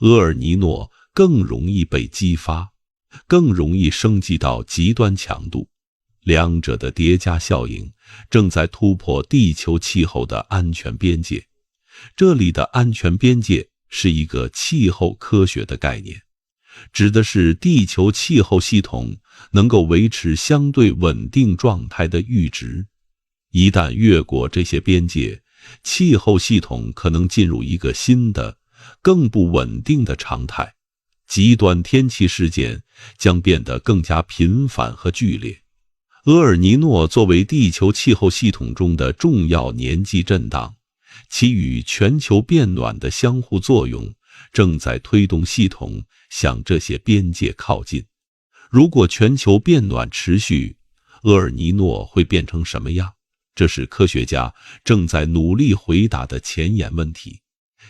厄尔尼诺更容易被激发，更容易升级到极端强度。两者的叠加效应正在突破地球气候的安全边界。这里的安全边界是一个气候科学的概念，指的是地球气候系统能够维持相对稳定状态的阈值。一旦越过这些边界，气候系统可能进入一个新的、更不稳定的常态，极端天气事件将变得更加频繁和剧烈。厄尔尼诺作为地球气候系统中的重要年纪震荡，其与全球变暖的相互作用正在推动系统向这些边界靠近。如果全球变暖持续，厄尔尼诺会变成什么样？这是科学家正在努力回答的前沿问题。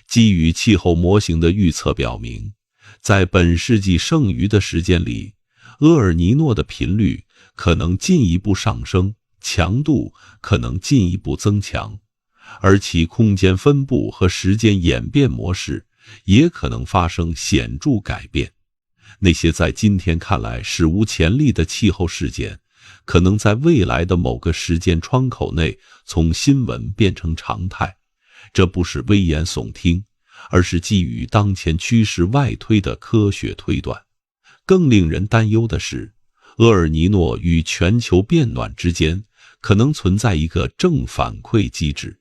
基于气候模型的预测表明，在本世纪剩余的时间里，厄尔尼诺的频率可能进一步上升，强度可能进一步增强，而其空间分布和时间演变模式也可能发生显著改变。那些在今天看来史无前例的气候事件，可能在未来的某个时间窗口内从新闻变成常态。这不是危言耸听，而是基于当前趋势外推的科学推断。更令人担忧的是，厄尔尼诺与全球变暖之间可能存在一个正反馈机制。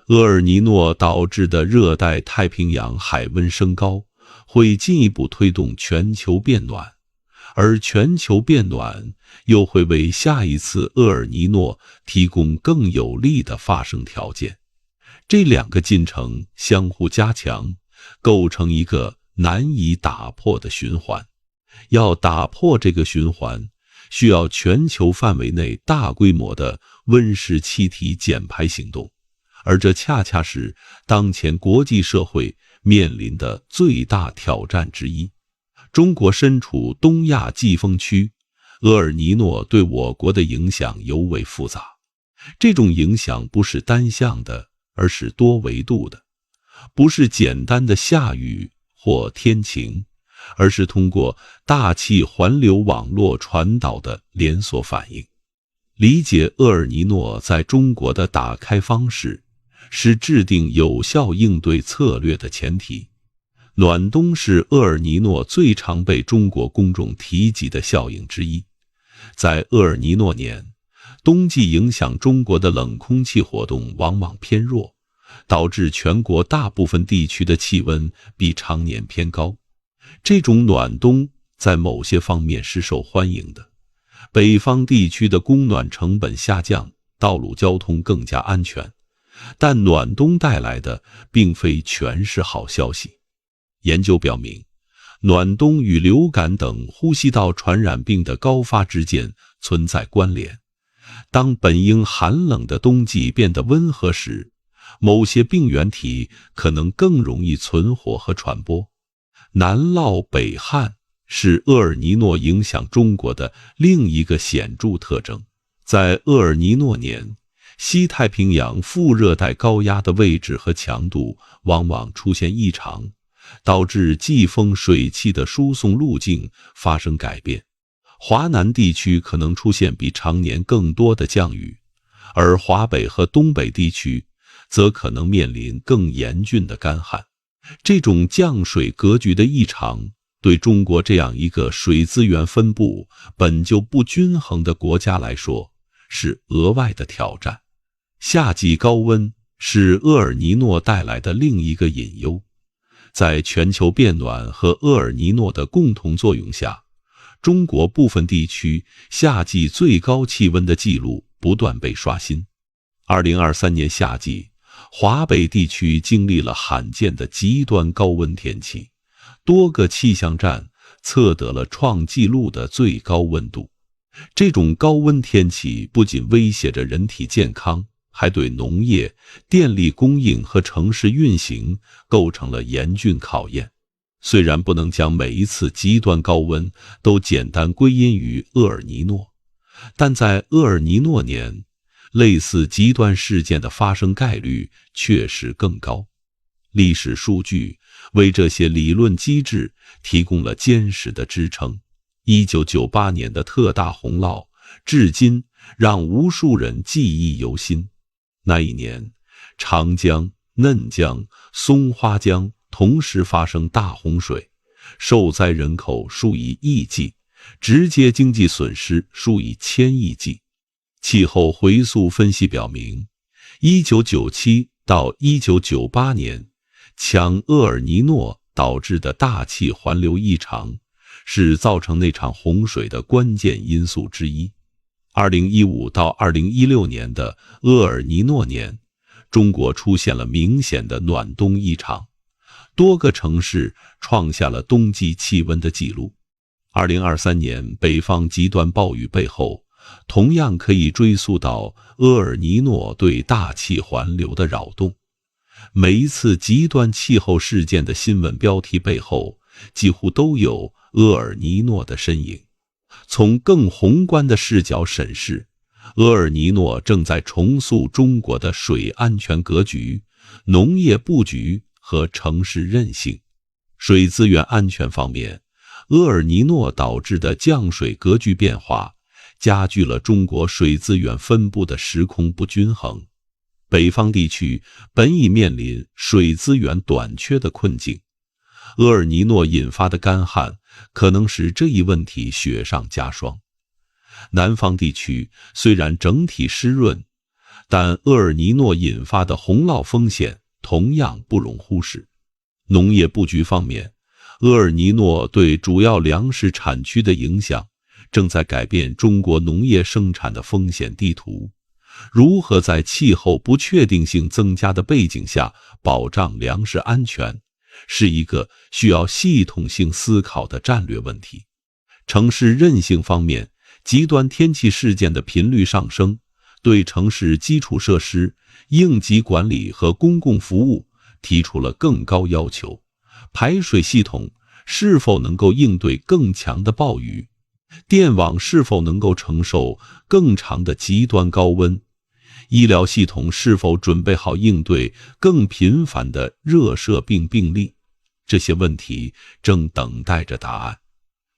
厄尔尼诺导致的热带太平洋海温升高会进一步推动全球变暖，而全球变暖又会为下一次厄尔尼诺提供更有利的发生条件。这两个进程相互加强，构成一个难以打破的循环。要打破这个循环，需要全球范围内大规模的温室气体减排行动，而这恰恰是当前国际社会面临的最大挑战之一。中国身处东亚季风区，厄尔尼诺对我国的影响尤为复杂。这种影响不是单向的，而是多维度的，不是简单的下雨或天晴，而是通过大气环流网络传导的连锁反应。理解厄尔尼诺在中国的打开方式，是制定有效应对策略的前提。暖冬是厄尔尼诺最常被中国公众提及的效应之一。在厄尔尼诺年，冬季影响中国的冷空气活动往往偏弱，导致全国大部分地区的气温比常年偏高。这种暖冬在某些方面是受欢迎的，北方地区的供暖成本下降，道路交通更加安全。但暖冬带来的并非全是好消息。研究表明，暖冬与流感等呼吸道传染病的高发之间存在关联。当本应寒冷的冬季变得温和时，某些病原体可能更容易存活和传播。南涝北旱是厄尔尼诺影响中国的另一个显著特征。在厄尔尼诺年，西太平洋副热带高压的位置和强度往往出现异常，导致季风水汽的输送路径发生改变。华南地区可能出现比常年更多的降雨，而华北和东北地区则可能面临更严峻的干旱。这种降水格局的异常，对中国这样一个水资源分布本就不均衡的国家来说，是额外的挑战。夏季高温是厄尔尼诺带来的另一个隐忧。在全球变暖和厄尔尼诺的共同作用下，中国部分地区夏季最高气温的记录不断被刷新。2023年夏季，华北地区经历了罕见的极端高温天气，多个气象站测得了创纪录的最高温度。这种高温天气不仅威胁着人体健康，还对农业、电力供应和城市运行构成了严峻考验。虽然不能将每一次极端高温都简单归因于厄尔尼诺，但在厄尔尼诺年，类似极端事件的发生概率确实更高。历史数据为这些理论机制提供了坚实的支撑。1998年的特大洪涝至今让无数人记忆犹新。那一年，长江、嫩江、松花江同时发生大洪水，受灾人口数以亿计，直接经济损失数以千亿计。气候回溯分析表明，1997到1998年，强厄尔尼诺导致的大气环流异常，是造成那场洪水的关键因素之一。2015到2016年的厄尔尼诺年，中国出现了明显的暖冬异常，多个城市创下了冬季气温的记录。2023年北方极端暴雨背后，同样可以追溯到厄尔尼诺对大气环流的扰动。每一次极端气候事件的新闻标题背后，几乎都有厄尔尼诺的身影。从更宏观的视角审视，厄尔尼诺正在重塑中国的水安全格局、农业布局和城市韧性。水资源安全方面，厄尔尼诺导致的降水格局变化，加剧了中国水资源分布的时空不均衡。北方地区本已面临水资源短缺的困境，厄尔尼诺引发的干旱可能使这一问题雪上加霜。南方地区虽然整体湿润，但厄尔尼诺引发的洪涝风险同样不容忽视。农业布局方面，厄尔尼诺对主要粮食产区的影响正在改变中国农业生产的风险地图。如何在气候不确定性增加的背景下保障粮食安全，是一个需要系统性思考的战略问题。城市韧性方面，极端天气事件的频率上升，对城市基础设施、应急管理和公共服务提出了更高要求。排水系统是否能够应对更强的暴雨？电网是否能够承受更长的极端高温？医疗系统是否准备好应对更频繁的热射病病例？这些问题正等待着答案。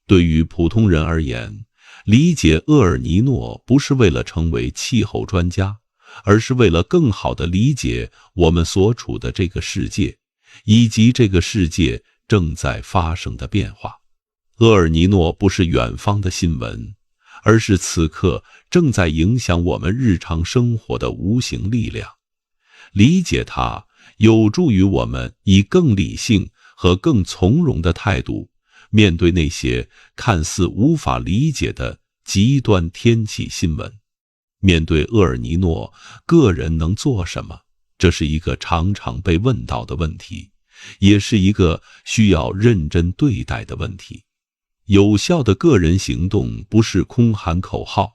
对于普通人而言，理解厄尔尼诺不是为了成为气候专家，而是为了更好地理解我们所处的这个世界，以及这个世界正在发生的变化。厄尔尼诺不是远方的新闻，而是此刻正在影响我们日常生活的无形力量。理解它，有助于我们以更理性和更从容的态度面对那些看似无法理解的极端天气新闻。面对厄尔尼诺，个人能做什么？这是一个常常被问到的问题，也是一个需要认真对待的问题。有效的个人行动不是空喊口号，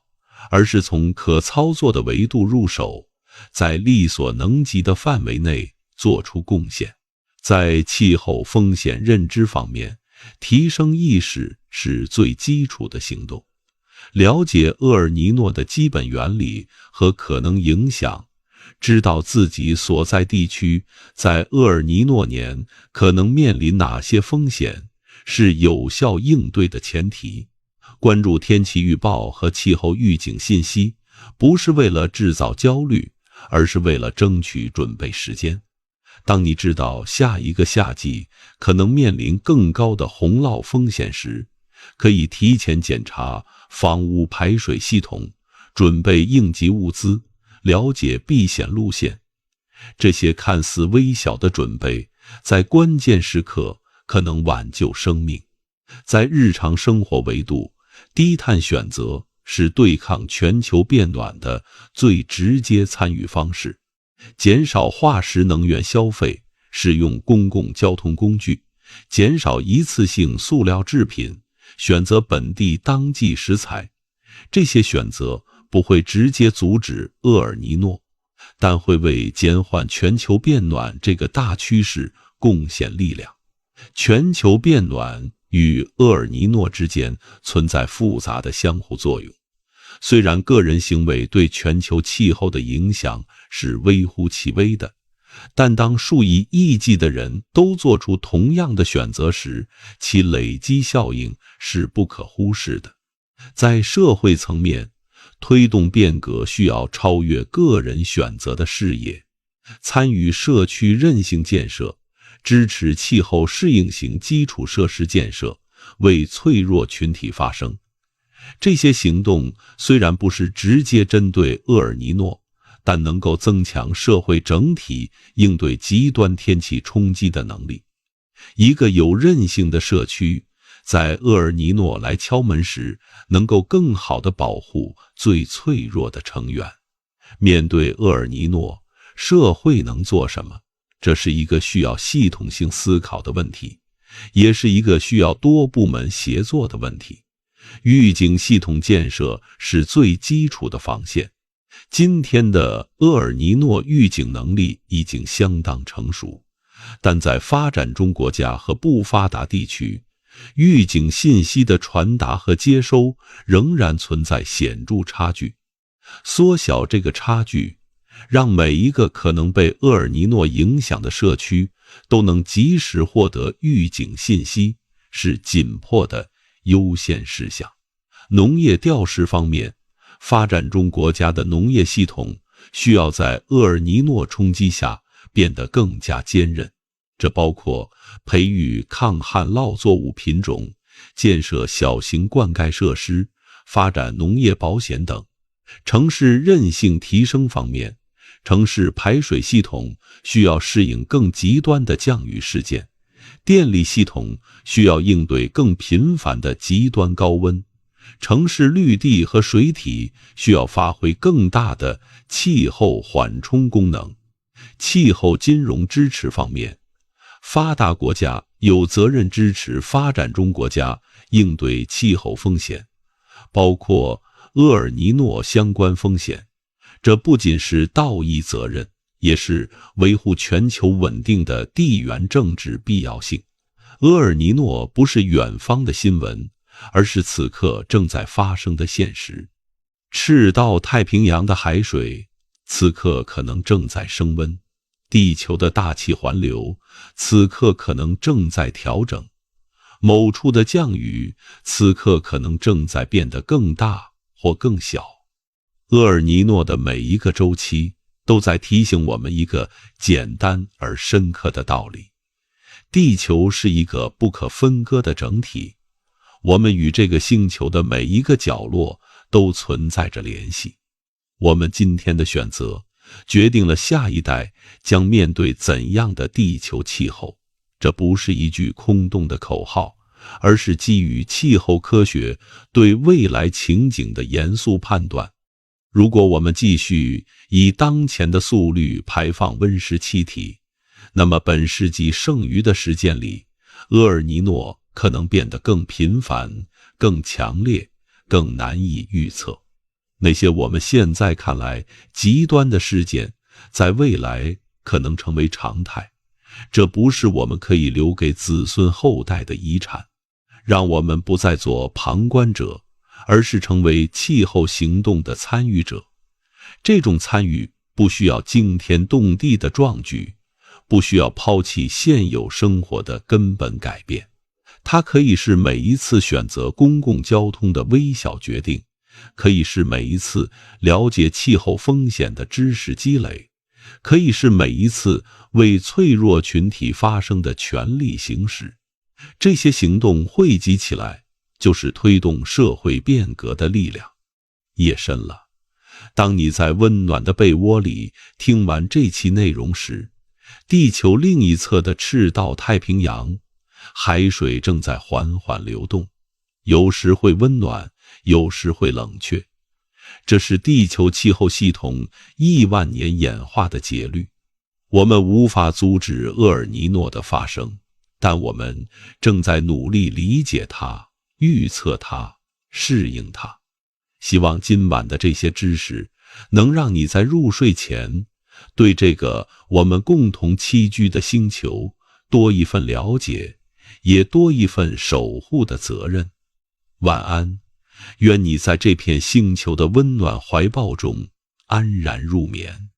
而是从可操作的维度入手，在力所能及的范围内做出贡献。在气候风险认知方面，提升意识是最基础的行动。了解厄尔尼诺的基本原理和可能影响，知道自己所在地区在厄尔尼诺年可能面临哪些风险，是有效应对的前提。关注天气预报和气候预警信息，不是为了制造焦虑，而是为了争取准备时间。当你知道下一个夏季可能面临更高的洪涝风险时，可以提前检查房屋排水系统，准备应急物资，了解避险路线。这些看似微小的准备，在关键时刻可能挽救生命。在日常生活维度，低碳选择是对抗全球变暖的最直接参与方式。减少化石能源消费，使用公共交通工具，减少一次性塑料制品，选择本地当季食材。这些选择不会直接阻止厄尔尼诺，但会为减缓全球变暖这个大趋势贡献力量。全球变暖与厄尔尼诺之间存在复杂的相互作用。虽然个人行为对全球气候的影响是微乎其微的，但当数以亿计的人都做出同样的选择时，其累积效应是不可忽视的。在社会层面，推动变革需要超越个人选择的视野，参与社区韧性建设，支持气候适应型基础设施建设，为脆弱群体发声。这些行动虽然不是直接针对厄尔尼诺，但能够增强社会整体应对极端天气冲击的能力。一个有韧性的社区，在厄尔尼诺来敲门时，能够更好地保护最脆弱的成员。面对厄尔尼诺，社会能做什么？这是一个需要系统性思考的问题，也是一个需要多部门协作的问题。预警系统建设是最基础的防线。今天的厄尔尼诺预警能力已经相当成熟，但在发展中国家和不发达地区，预警信息的传达和接收仍然存在显著差距。缩小这个差距，让每一个可能被厄尔尼诺影响的社区都能及时获得预警信息，是紧迫的优先事项。农业调试方面，发展中国家的农业系统需要在厄尔尼诺冲击下变得更加坚韧，这包括培育抗旱涝作物品种，建设小型灌溉设施，发展农业保险等。城市韧性提升方面，城市排水系统需要适应更极端的降雨事件，电力系统需要应对更频繁的极端高温，城市绿地和水体需要发挥更大的气候缓冲功能。气候金融支持方面，发达国家有责任支持发展中国家应对气候风险，包括厄尔尼诺相关风险。这不仅是道义责任，也是维护全球稳定的地缘政治必要性。厄尔尼诺不是远方的新闻，而是此刻正在发生的现实。赤道太平洋的海水此刻可能正在升温，地球的大气环流此刻可能正在调整，某处的降雨此刻可能正在变得更大或更小。厄尔尼诺的每一个周期都在提醒我们一个简单而深刻的道理：地球是一个不可分割的整体，我们与这个星球的每一个角落都存在着联系。我们今天的选择决定了下一代将面对怎样的地球气候。这不是一句空洞的口号，而是基于气候科学对未来情景的严肃判断。如果我们继续以当前的速率排放温室气体，那么本世纪剩余的时间里，厄尔尼诺可能变得更频繁、更强烈、更难以预测。那些我们现在看来极端的事件，在未来可能成为常态。这不是我们可以留给子孙后代的遗产。让我们不再做旁观者，而是成为气候行动的参与者。这种参与不需要惊天动地的壮举，不需要抛弃现有生活的根本改变。它可以是每一次选择公共交通的微小决定，可以是每一次了解气候风险的知识积累，可以是每一次为脆弱群体发声的全力行使。这些行动汇集起来，就是推动社会变革的力量。夜深了，当你在温暖的被窝里听完这期内容时，地球另一侧的赤道太平洋，海水正在缓缓流动，有时会温暖，有时会冷却。这是地球气候系统亿万年演化的节律。我们无法阻止厄尔尼诺的发生，但我们正在努力理解它、预测它、适应它。希望今晚的这些知识能让你在入睡前对这个我们共同栖居的星球多一份了解，也多一份守护的责任。晚安，愿你在这片星球的温暖怀抱中安然入眠。